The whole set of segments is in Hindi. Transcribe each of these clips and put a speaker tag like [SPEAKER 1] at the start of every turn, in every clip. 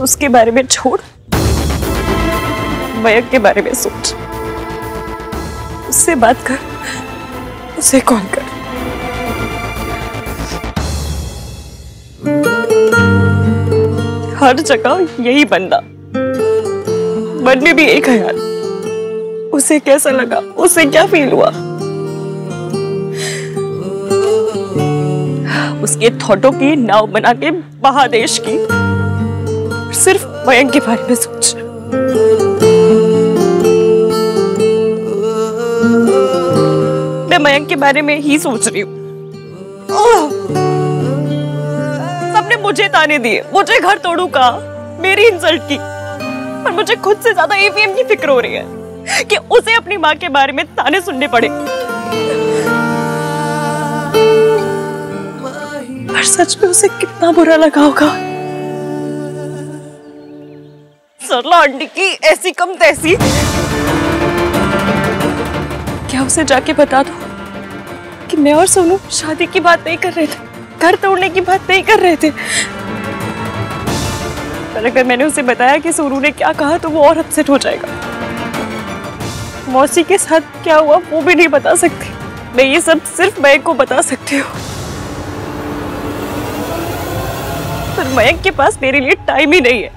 [SPEAKER 1] उसके बारे में छोड़, मयंक के बारे में सोच। उससे बात कर, उसे कॉल कर। हर जगह यही बंदा, मन में भी एक ख्याल। उसे कैसा लगा, उसे क्या फील हुआ? उसके थॉटों की नाव बना के महादेश की, सिर्फ मयंक के बारे में सोच। मैं मयंक के बारे में ही सोच रही हूँ। सबने मुझे ताने दिए, मुझे घर तोड़ू का, मेरी इंसल्ट की, पर मुझे खुद से ज्यादा एवीएम की फिक्र हो रही है कि उसे अपनी माँ के बारे में ताने सुनने पड़े। पर सच में उसे कितना बुरा लगा होगा। सरला आंटी की ऐसी कम तैसी। क्या उसे जाके बता दूं कि मैं और सोनू शादी की बात नहीं कर रहे थे, घर तोड़ने की बात नहीं कर रहे थे? पर अगर मैंने उसे बताया कि सोनू ने क्या कहा तो वो और अपसेट हो जाएगा। मौसी के साथ क्या हुआ वो भी नहीं बता सकती। मैं ये सब सिर्फ मयंक को बता सकती हूँ, पर मयंक के पास मेरे लिए टाइम ही नहीं है।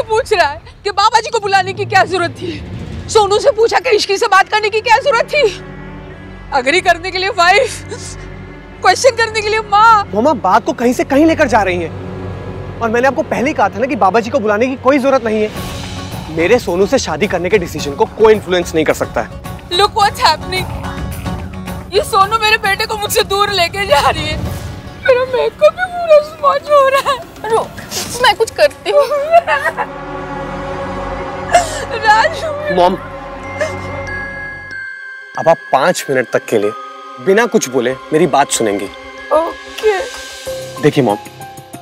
[SPEAKER 2] पूछ रहा है कि बाबा जी को बुलाने की क्या जरूरत थी? सोनू से पूछा कि इश्की से बात करने की क्या जरूरत थी? अग्री करने के लिए वाइफ, क्वेश्चन करने के लिए माँ।
[SPEAKER 3] मामा बात को कहीं से कहीं लेकर जा रही हैं। और मैंने आपको पहले ही कहा था ना कि बाबा जी को बुलाने की कोई जरूरत नहीं है। मेरे सोनू से शादी करने के डिसीजन को कोई इन्फ्लुएंस नहीं कर सकता है।
[SPEAKER 2] Look what's happening। ये सोनू मेरे बेटे को मुझसे दूर लेके जा रही है। मेरा मेकअप भी पूरा स्मॉच हो रहा है। रुक, मैं कुछ करती हूँ। राजू।
[SPEAKER 3] मॉम, अब आप 5 मिनट तक के लिए बिना कुछ बोले मेरी बात सुनेंगी।
[SPEAKER 2] ओके।
[SPEAKER 3] देखिए मॉम,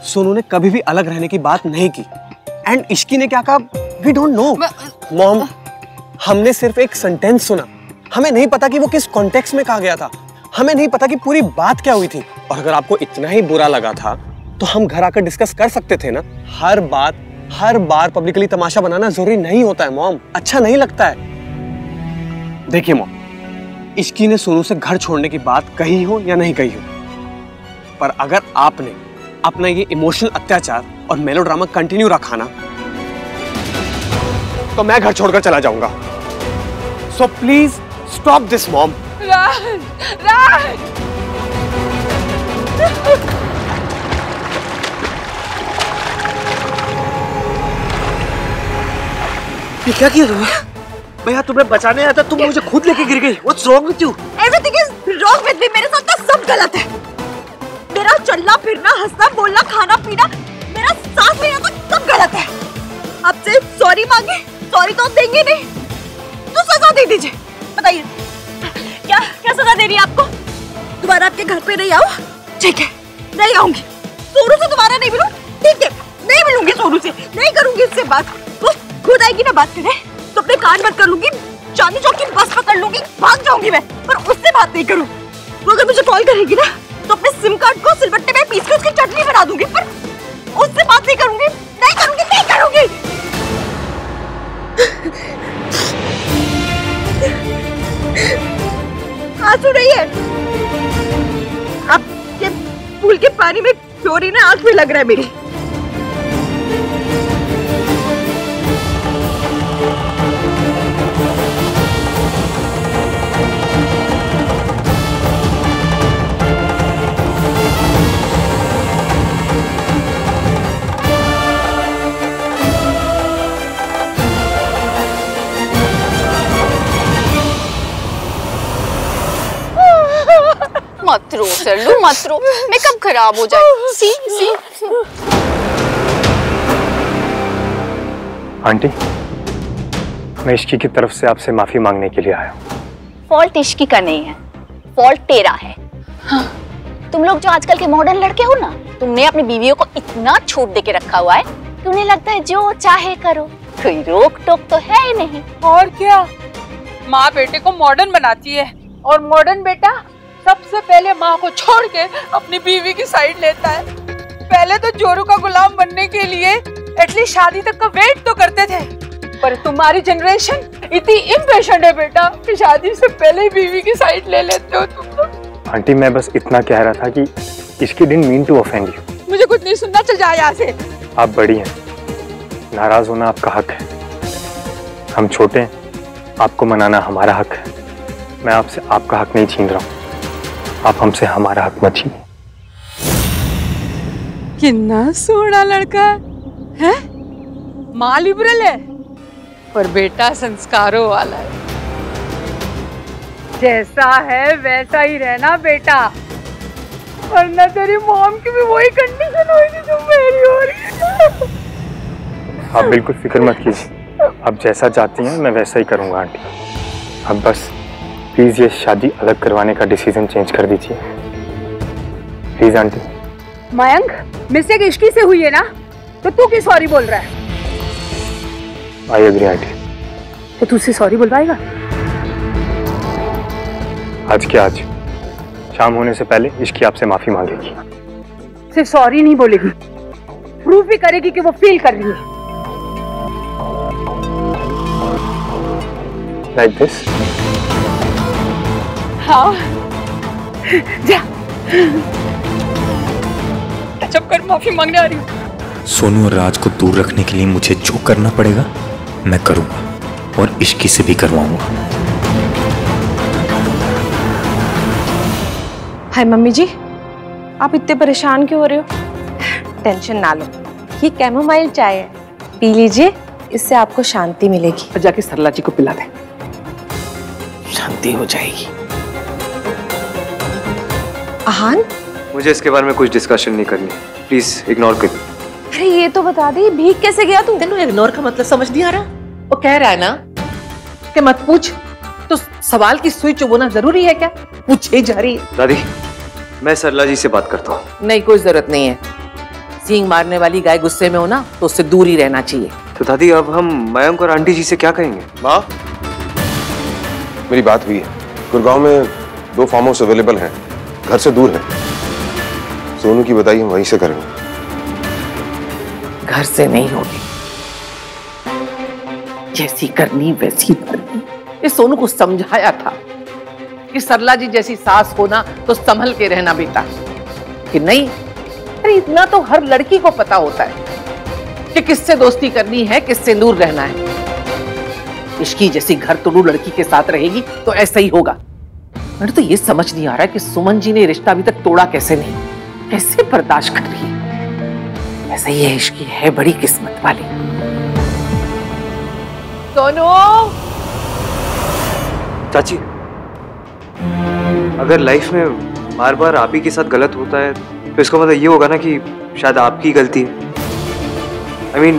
[SPEAKER 3] सोनू ने कभी भी अलग रहने की बात नहीं की। एंड इश्की ने क्या कहा वी डोंट नो। मॉम, हमने सिर्फ एक सेंटेंस सुना। हमें नहीं पता कि वो किस कॉन्टेक्स्ट में कहा गया था। हमें नहीं पता कि पूरी बात क्या हुई थी। और अगर आपको इतना ही बुरा लगा था तो हम घर आकर डिस्कस कर सकते थे ना। हर बार पब्लिकली तमाशा बनाना जरूरी नहीं होता है मॉम, अच्छा नहीं लगता है। देखिए मॉम, इश्की ने सोनू से घर छोड़ने की बात कही हो या नहीं कही हो, पर अगर आपने अपना ये इमोशनल अत्याचार और मेलोड्रामा कंटिन्यू रखा ना तो मैं घर छोड़कर चला जाऊंगा। So please stop this mom.
[SPEAKER 2] Raj, Raj.
[SPEAKER 3] ये क्या किया तुमने? भैया तुम्हें बचाने आया था, तुम मुझे खुद लेके गिर गई। What's wrong with you?
[SPEAKER 4] Everything is wrong with me। मेरे साथ ना सब गलत है। मेरा चलना फिरना, हंसना बोलना, खाना पीना, मेरा सांस लेना तो सब गलत है। आपसे सॉरी मांगे, सॉरी तो देंगे नहीं, तो सजा दे दीजिए। बताइए क्या क्या सजा देनी है आपको? दोबारा आपके घर पे नहीं आऊं? ठीक है, नहीं आऊंगी। सोनू से दोबारा नहीं मिलूं? ठीक है, नहीं मिलूंगी सोनू से, नहीं करूंगी इससे बात। वो खुद आएगी ना बात करे तो अपने कान बंद कर लूंगी, चांदनी चौक की बस पकड़ लूंगी, भाग जाऊंगी मैं, पर उससे बात नहीं करूं। वो अगर मुझे कॉल करेगी ना तो अपने सिम कार्ड को सिलबट्टे में पीस के उसकी चटनी बना दूंगी, पर उससे बात नहीं करूंगी, नहीं करूंगी, नहीं करूंगी। आंसू नहीं है, अब ये पूल के पानी में क्लोरीन आंख में लग रहा है मेरी।
[SPEAKER 5] मत रो सरलू, मत रो, मेकअप खराब हो जाए। सी सी
[SPEAKER 6] आंटी, मैं इश्की की तरफ से आपसे माफी मांगने के लिए आया हूँ।
[SPEAKER 5] फॉल्ट इश्की का नहीं है, फॉल्ट तेरा है। हाँ। तुम लोग जो आजकल के मॉडर्न लड़के हो ना, तुमने अपनी बीवियों को इतना छूट दे के रखा हुआ है, तुम्हें लगता है जो चाहे करो, कोई रोक टोक तो है ही नहीं।
[SPEAKER 2] और क्या, माँ बेटे को मॉडर्न बनाती है और मॉडर्न बेटा सबसे पहले माँ को छोड़ के अपनी बीवी की साइड लेता है। पहले तो जोरू का गुलाम बनने के लिए एटलीस्ट शादी तक का वेट तो करते थे, पर तुम्हारी जनरेशन इतनी इम्पेशेंट है बेटा कि शादी से पहले ही बीवी की साइड ले लेते हो तुम लोग।
[SPEAKER 6] आंटी, मैं बस इतना कह रहा था कि इसकी didn't mean to offend you.
[SPEAKER 2] मुझे कुछ नहीं सुनना, चल जा यहाँ से।
[SPEAKER 6] आप बड़ी हैं, नाराज होना आपका हक है। हम छोटे हैं, आपको मनाना हमारा हक है। मैं आपसे आपका हक नहीं छीन रहा हूँ, आप हमसे हमारा हक मत छीनिए।
[SPEAKER 2] कितना सोना लड़का है, माँ लिबरल है पर बेटा संस्कारों वाला है। जैसा है वैसा ही रहना बेटा, वरना तेरी मॉम की भी वही कंडीशन होगी जो मेरी हो रही है।
[SPEAKER 6] आप बिल्कुल फिक्र मत कीजिए, आप जैसा चाहती हैं मैं वैसा ही करूँगा आंटी। अब बस प्लीज ये शादी अलग करवाने का डिसीजन चेंज कर दीजिए, please aunty.
[SPEAKER 2] Mayank, mistake Ishki से हुई है ना, तो तू क्यों सॉरी बोल रहा है?
[SPEAKER 6] I agree aunty.
[SPEAKER 2] तो तू उससे सॉरी बुलवाएगा?
[SPEAKER 6] आज के आज, शाम होने से पहले इश्की आपसे माफी मांगेगी।
[SPEAKER 2] सिर्फ सॉरी नहीं बोलेगी, प्रूफ भी करेगी कि वो फील कर रही है।
[SPEAKER 6] Like this?
[SPEAKER 2] हाँ, जा टचअप कर, माफी मांगने आ रही हूँ।
[SPEAKER 7] सोनू और राज को दूर रखने के लिए मुझे जो करना पड़ेगा मैं करूंगा और इश्की से भी करवाऊंगा।
[SPEAKER 1] हाय मम्मी जी, आप इतने परेशान क्यों हो रहे हो? टेंशन ना लो, ये कैमोमाइल चाय है, पी लीजिए, इससे आपको शांति मिलेगी।
[SPEAKER 3] जाके सरला जी को पिला दे, शांति हो जाएगी।
[SPEAKER 1] आहान,
[SPEAKER 8] मुझे इसके बारे में कुछ डिस्कशन नहीं करनी, प्लीज इग्नोर कर।
[SPEAKER 1] अरे ये तो बता दे, भीग कैसे गया तू?
[SPEAKER 9] तेनू इग्नोर का मतलब समझ नहीं आ रहा? वो कह रहा है ना कि मत पूछ, तो सवाल की सुई चुभोना जरूरी है क्या? पूछे जा रही है।
[SPEAKER 8] दादी, मैं सरला जी से बात करता हूँ।
[SPEAKER 9] नहीं, कोई जरूरत नहीं है। सींग मारने वाली गाय गुस्से में हो ना, तो उससे दूर ही रहना चाहिए।
[SPEAKER 8] तो दादी, अब हम मयंक और आंटी जी से क्या कहेंगे?
[SPEAKER 10] माँ, मेरी बात हुई है, गुड़गांव में 2 फार्म हाउस अवेलेबल हैं, घर से दूर है। सोनू की बताइए, हम वहीं से करेंगे।
[SPEAKER 9] घर से नहीं होगी, जैसी करनी वैसी करनी। इस सोनू को समझाया था कि सरला जी जैसी सास होना तो संभल के रहना बेटा, कि नहीं। अरे इतना तो हर लड़की को पता होता है कि किससे दोस्ती करनी है, किससे दूर रहना है। इश्की जैसी घर तोड़ू लड़की के साथ रहेगी तो ऐसा ही होगा। मुझे तो ये समझ नहीं आ रहा है कि सुमन जी ने रिश्ता अभी तक तोड़ा कैसे नहीं, कैसे बर्दाश्त कर रही है। ऐसा ही है, इश्की है बड़ी किस्मत वाली। सोनू,
[SPEAKER 8] चाची, अगर लाइफ में बार बार आप ही के साथ गलत होता है तो इसका मतलब ये होगा ना कि शायद आपकी गलती है। I mean,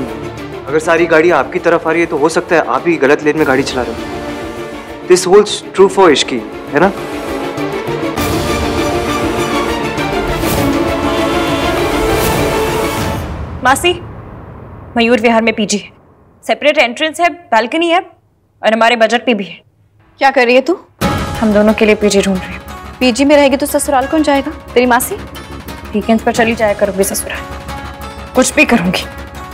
[SPEAKER 8] अगर सारी गाड़ी आपकी तरफ आ रही है तो हो सकता है आप ही गलत लेन में गाड़ी चला रहे हो। This holds true for Ishki, है ना?
[SPEAKER 1] मासी, मयूर विहार में पीजी है, सेपरेट एंट्रेंस है, बालकनी है और हमारे बजट पे भी है।
[SPEAKER 5] क्या कर रही है तू?
[SPEAKER 1] हम दोनों के लिए पीजी ढूंढ रही हूँ।
[SPEAKER 5] पीजी में रहेगी तो ससुराल कौन जाएगा? तेरी मासी?
[SPEAKER 1] वीकेंड्स पर चली जाया करूंगी ससुराल, कुछ भी करूंगी,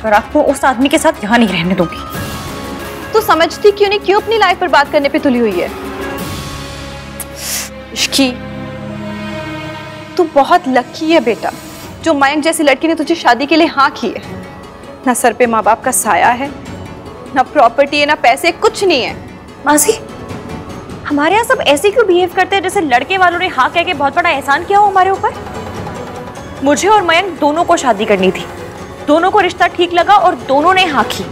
[SPEAKER 1] पर आपको उस आदमी के साथ यहाँ नहीं रहने दूंगी।
[SPEAKER 5] तू समझती क्यों नहीं, क्यों अपनी लाइफ पर बात करने पे तुली हुई है? इश्की, तू बहुत लकी है बेटा, जो मयंक जैसी लड़की ने तुझे शादी के लिए हाँ की है। ना सर पे माँ बाप का साया है, ना प्रॉपर्टी है, ना पैसे, कुछ नहीं है।
[SPEAKER 1] मासी, हमारे यहाँ सब ऐसे क्यों बिहेव करते हैं जैसे लड़के वालों ने हाँ कह के बहुत बड़ा एहसान किया हो हमारे ऊपर? मुझे और मयंक दोनों को शादी करनी थी, दोनों को रिश्ता ठीक लगा और दोनों ने हाँ की,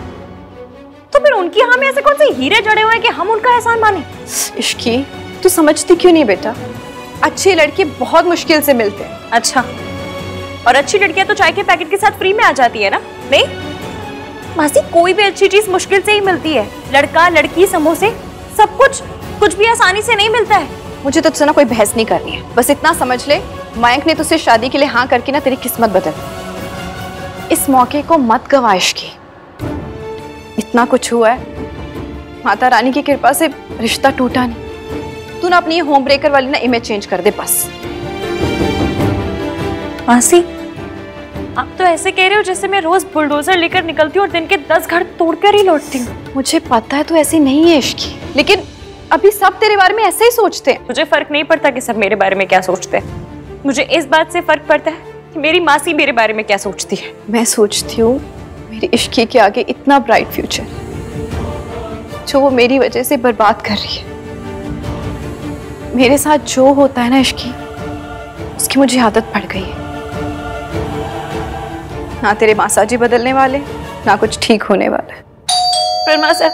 [SPEAKER 1] तो फिर उनकी हाँ में ऐसे कौन से हीरे जड़े हुए हैं कि हम उनका एहसान माने?
[SPEAKER 5] इश्की, तू समझती क्यों नहीं बेटा?
[SPEAKER 4] अच्छे लड़के बहुत मुश्किल से मिलते हैं।
[SPEAKER 1] अच्छा, और अच्छी लड़कियां तो चाय के पैकेट के साथ फ्री में आ जाती है ना? नहीं मासी, कोई भी अच्छी चीज मुश्किल से ही मिलती है। लड़का लड़की समोसे सब कुछ भी आसानी से नहीं मिलता है।
[SPEAKER 4] मुझे तो तुझसे ना कोई बहस नहीं करनी है, बस इतना समझ ले मयंक ने तुझसे शादी के लिए हाँ करके ना तेरी किस्मत बदल। इस मौके को मत गवा इश्की। इतना कुछ हुआ है, माता रानी की कृपा से रिश्ता टूटा नहीं। तू ना अपनी होम ब्रेकर वाली ना इमेज चेंज कर दे बस।
[SPEAKER 1] मासी, आप तो ऐसे कह रहे हो जैसे मैं रोज बुलडोजर लेकर निकलती हूँ और दिन के 10 घर तोड़कर ही लौटती हूँ।
[SPEAKER 4] मुझे पता है तू ऐसी नहीं है इश्की, लेकिन अभी सब तेरे बारे में ऐसे ही सोचते हैं।
[SPEAKER 1] मुझे फर्क नहीं पड़ता कि सब मेरे बारे में क्या सोचते हैं। मुझे इस बात से फर्क पड़ता है कि मेरी मासी मेरे बारे में क्या सोचती है।
[SPEAKER 4] मैं सोचती हूँ मेरी इश्की के आगे इतना ब्राइट फ्यूचर जो वो मेरी वजह से बर्बाद कर रही है। मेरे साथ जो होता है ना इश्की, उसकी मुझे आदत पड़ गई है। ना तेरे मासाजी बदलने वाले, ना कुछ ठीक होने वाला है। पर मासा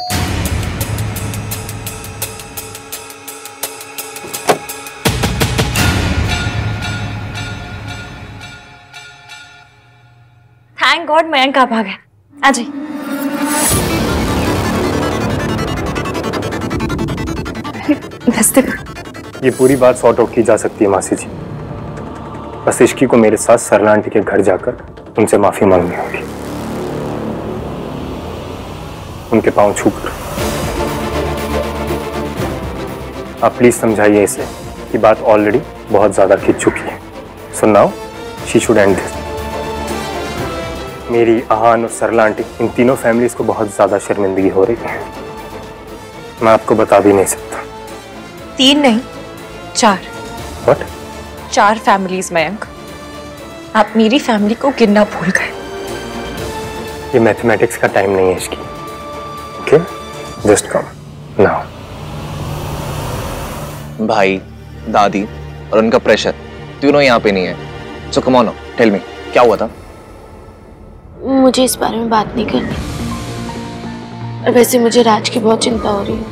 [SPEAKER 1] थैंक गॉड मयंक आप आ गए। आ जाइए।
[SPEAKER 6] ये पूरी बात सॉर्ट आउट की जा सकती है मासी जी। बस इश्की को मेरे साथ सरला आंटी के घर जाकर उनसे माफी मांगनी होगी, उनके पांव छूकर। आप प्लीज समझाइए इसे कि बात ऑलरेडी बहुत ज्यादा खिंच चुकी है। So now she should and this. मेरी आहान और सरला आंटी, इन तीनों फैमिलीज को बहुत ज्यादा शर्मिंदगी हो रही है। मैं आपको बता भी नहीं सकता।
[SPEAKER 1] 3 नहीं 4।
[SPEAKER 6] What?
[SPEAKER 1] 4 फैमिलीज मयंक। आप मेरी फैमिली को गिनना भूल गए।
[SPEAKER 6] ये मैथमेटिक्स का टाइम नहीं है इसकी। Okay, just come now.
[SPEAKER 11] भाई, दादी और उनका प्रेशर तीनों यहाँ पे नहीं है। सो कम ऑन, टेल मी क्या हुआ था?
[SPEAKER 12] मुझे इस बारे में बात नहीं करनी। और वैसे मुझे राज की बहुत चिंता हो रही है।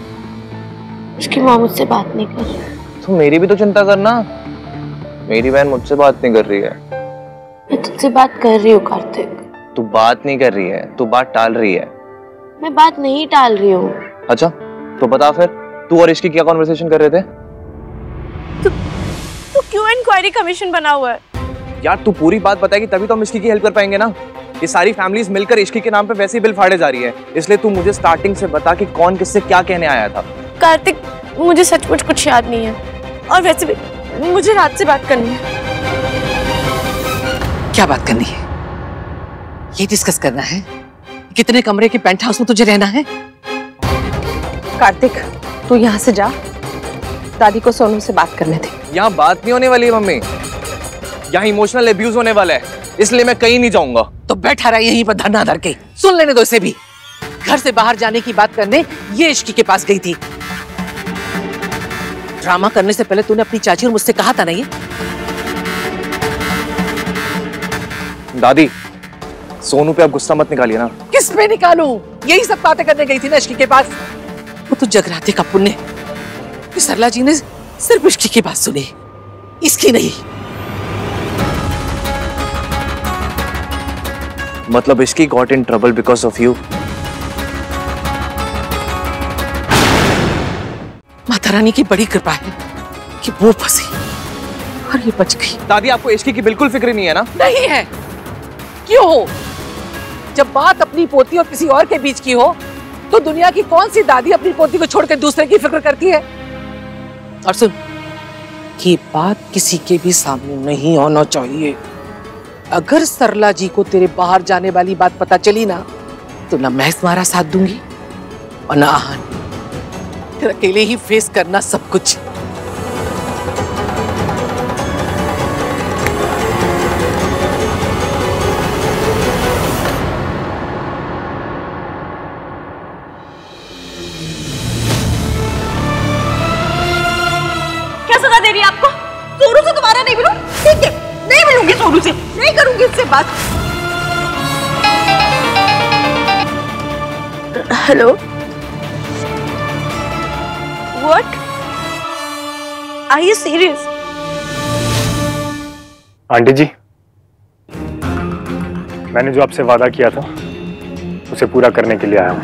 [SPEAKER 12] उसकी माँ मुझसे बात नहीं कर रही।
[SPEAKER 11] तो मेरी भी तो चिंता करना। मेरी बहन मुझसे बात नहीं कर रही है।
[SPEAKER 12] मैं तुझसे बात कर रही हूँ कार्तिक।
[SPEAKER 11] तू बात नहीं कर रही है, तू बात टाल रही है।
[SPEAKER 12] मैं बात नहीं टाल रही हूँ।
[SPEAKER 11] अच्छा तो बता फिर, तू और इसकी क्या कॉन्वर्सेशन कर रहे थे?
[SPEAKER 12] तू क्यों इंक्वायरी कमीशन बना हुआ है?
[SPEAKER 11] यार तू पूरी बात बताएगी तभी तो हम इसकी की हेल्प कर पाएंगे ना। ये सारी फैमिलीज मिलकर इश्की के नाम पे वैसे ही बिल फाड़े जा रही है। इसलिए तू मुझे स्टार्टिंग से बता कि कौन किससे क्या कहने आया था।
[SPEAKER 12] कार्तिक, मुझे सचमुच कुछ याद नहीं है। और वैसे भी मुझे रात से बात करनी है।
[SPEAKER 9] क्या बात करनी है? ये डिस्कस करना है कितने कमरे के पेंट हाउस में तुझे रहना है?
[SPEAKER 4] कार्तिक, तू यहाँ से जा, दादी को सोनू से बात करने दे।
[SPEAKER 11] यहाँ बात नहीं होने वाली है मम्मी, यहाँ इमोशनल अब्यूज होने वाला है, इसलिए मैं कहीं नहीं जाऊंगा।
[SPEAKER 9] तो बैठा रहा यहीं पर धरना धर के, सुन लेने दो इसे भी। घर से बाहर जाने की बात करने ये इश्की के पास गई थी। ड्रामा करने से पहले तूने अपनी चाची और मुझसे कहा था ना ये?
[SPEAKER 11] दादी, सोनू पे आप गुस्सा मत निकालिए ना।
[SPEAKER 9] किस पे निकालूं? यही सब बातें करने गई थी ना इश्की के पास। वो तो जगराते का पुण्य कि सरला जी ने सिर्फ इश्की की बात सुनी, इसकी नहीं।
[SPEAKER 11] मतलब Ishki got in trouble because of you.
[SPEAKER 9] Mata Rani की बड़ी कृपा है कि वो फंसी और ये बच गई।
[SPEAKER 11] दादी, आपको इश्की की बिल्कुल फिक्र नहीं है ना?
[SPEAKER 9] नहीं है। क्यों हो? जब बात अपनी पोती और किसी और के बीच की हो तो दुनिया की कौन सी दादी अपनी पोती को छोड़कर दूसरे की फिक्र करती है? और सुन, ये बात किसी के भी सामने नहीं होना चाहिए। अगर सरला जी को तेरे बाहर जाने वाली बात पता चली ना, तो ना मैं तुम्हारा साथ दूंगी और ना आहान। फिर अकेले ही फेस करना सब कुछ।
[SPEAKER 4] क्या सजा दे रही है आपको? सोनू से दोबारा नहीं मिलूं? ठीक है, नहीं मिलूंगी सोनू से, नहीं करूंगी इससे बात।
[SPEAKER 12] Hello,
[SPEAKER 4] What? Are you serious?
[SPEAKER 6] Aunty ji, मैंने जो आपसे वादा किया था उसे पूरा करने के लिए आया हूं।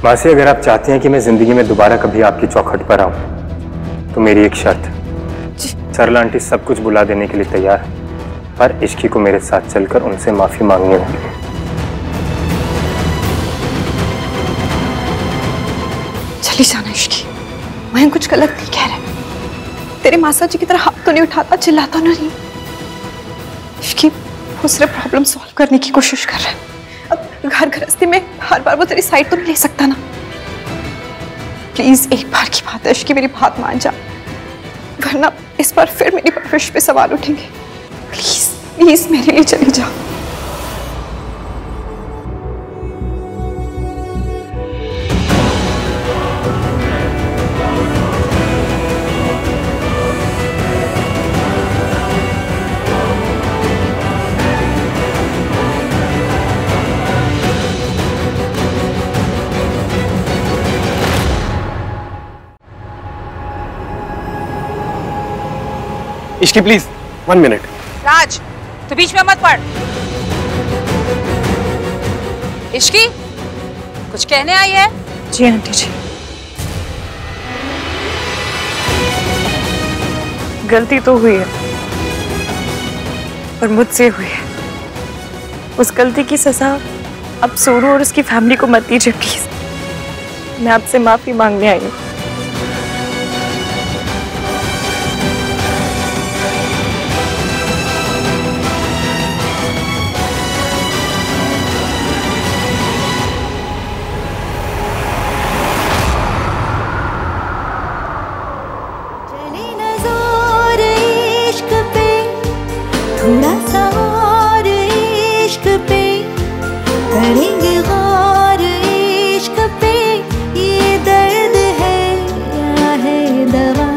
[SPEAKER 6] मासी, अगर आप चाहती हैं कि मैं जिंदगी में दोबारा कभी आपकी चौखट पर आऊं तो मेरी एक शर्त। सरला आंटी सब कुछ बुला देने के लिए तैयार है, पर इश्की को मेरे साथ चलकर उनसे माफी मांगनी होगी।
[SPEAKER 13] चली जाना इश्की, मैं कुछ गलत नहीं कह रहा। तेरे मासा जी की तरह हाथ तो नहीं उठाता, चिल्लाता नहीं। इश्की वो सिर्फ प्रॉब्लम सॉल्व करने की कोशिश कर रहा है। अब घर गृहस्थी में हर बार वो तेरी साइड तो नहीं ले सकता ना। प्लीज एक बार की बात है इश्की, मेरी बात मान जा, वरना इस बार फिर मेरी परवरिश पे सवाल उठेंगे। प्लीज प्लीज मेरे लिए चली जा।
[SPEAKER 3] Ishki please 1 minute.
[SPEAKER 2] राज, तो बीच में मत पड़। इश्की, कुछ कहने आई है?
[SPEAKER 1] जी आंटी जी, गलती तो हुई है और मुझसे हुई है। उस गलती की सजा अब सोनू और उसकी फैमिली को मत दीजिए प्लीज। मैं आपसे माफी मांगने आई हूँ।
[SPEAKER 14] थोड़ा सा और इश्क पे करेंगे गौर, इश्क पे ये दर्द है या है दवा,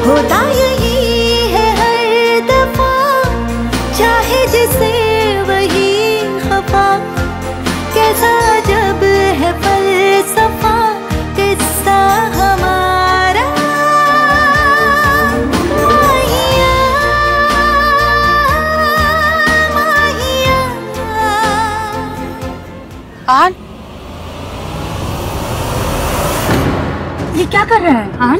[SPEAKER 14] होता यही है हर दफा, चाहे जिसे वही खफा, कैसा जब है फलसफा किस्सा हमारा।
[SPEAKER 2] आन,
[SPEAKER 14] ये क्या कर रहे हैं आन?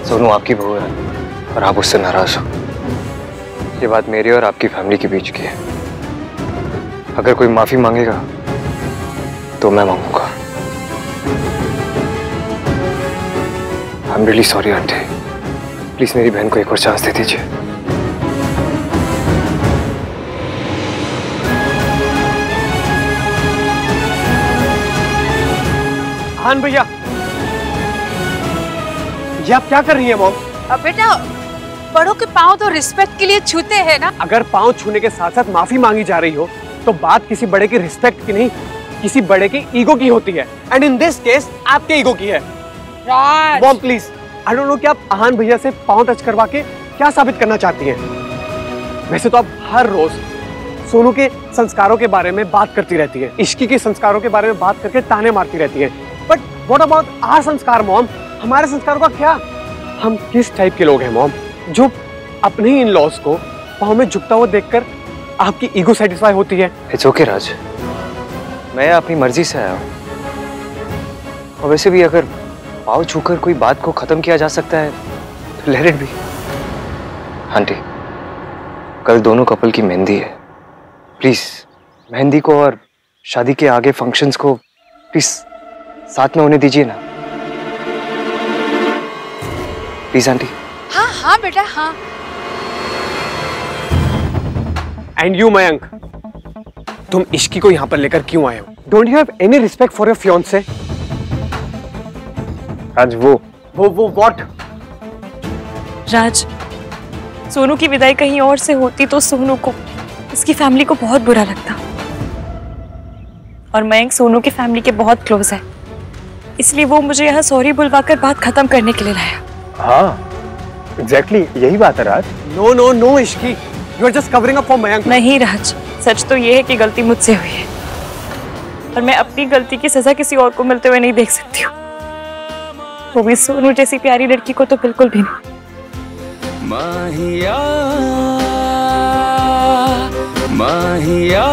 [SPEAKER 8] सोनू आपकी बहू है और आप उससे नाराज हो। ये बात मेरी और आपकी फैमिली के बीच की है। अगर कोई माफी मांगेगा तो मैं मांगूंगा। I am really sorry aunty, please मेरी बहन को एक और चांस दे दीजिए।
[SPEAKER 3] हाँ भैया, ये आप क्या कर रही हैं मॉम?
[SPEAKER 2] अब बेटा, बड़ों के पाँव तो रिस्पेक्ट के लिए छूते हैं ना।
[SPEAKER 3] अगर पाँव छूने के साथ साथ माफी मांगी जा रही हो तो बात किसी बड़े की रिस्पेक्ट की नहीं, किसी बड़े की ईगो की होती है। एंड इन दिस केस आपके ईगो की है।
[SPEAKER 2] Raj,
[SPEAKER 3] mom please, I don't know कि आप आहान भैया से पाँव टच करवा के क्या साबित करना चाहती हैं। वैसे तो आप हर रोज सोनू के संस्कारों के बारे में बात करती रहती है, इश्की के संस्कारों के बारे में बात करके ताने मारती रहती है। बट व्हाट अबाउट आवर संस्कार मॉम? हमारे संस्कारों का क्या? हम किस टाइप के लोग हैं मॉम, जो अपने ही इन लॉज को पाँव में झुकता हुआ देखकर आपकी ईगो सेटिस्फाई होती है?
[SPEAKER 8] इट्स ओके राज, मैं अपनी मर्जी से आया हूँ। और वैसे भी अगर पाँव छूकर कोई बात को खत्म किया जा सकता है तो लेट इट बी। आंटी, कल दोनों कपल की मेहंदी है, प्लीज मेहंदी को और शादी के आगे फंक्शंस को प्लीज साथ में होने दीजिए ना, प्लीज आंटी।
[SPEAKER 2] हाँ हाँ बेटा, हाँ।
[SPEAKER 3] एंड यू मयंक, तुम इश्की को यहाँ पर लेकर क्यों आए हो? Don't you have any respect for your fiance?
[SPEAKER 6] आज वो
[SPEAKER 3] व्हाट?
[SPEAKER 1] राज, सोनू की विदाई कहीं और से होती तो सोनू को, उसकी फैमिली को बहुत बुरा लगता। और मयंक सोनू की फैमिली के बहुत क्लोज है, इसलिए वो मुझे यहाँ सॉरी बुलवाकर बात खत्म करने के लिए लाया।
[SPEAKER 6] हाँ, एग्जैक्टली यही बात है Raj.
[SPEAKER 3] No no no Ishqi, you are just covering up for Mayank.
[SPEAKER 1] नहीं राज, सच तो ये है कि गलती मुझसे हुई है और मैं अपनी गलती की सजा किसी और को मिलते हुए नहीं देख सकती हूँ, वो भी सोनू जैसी प्यारी लड़की को तो बिल्कुल भी नहीं।
[SPEAKER 15] माहिया माहिया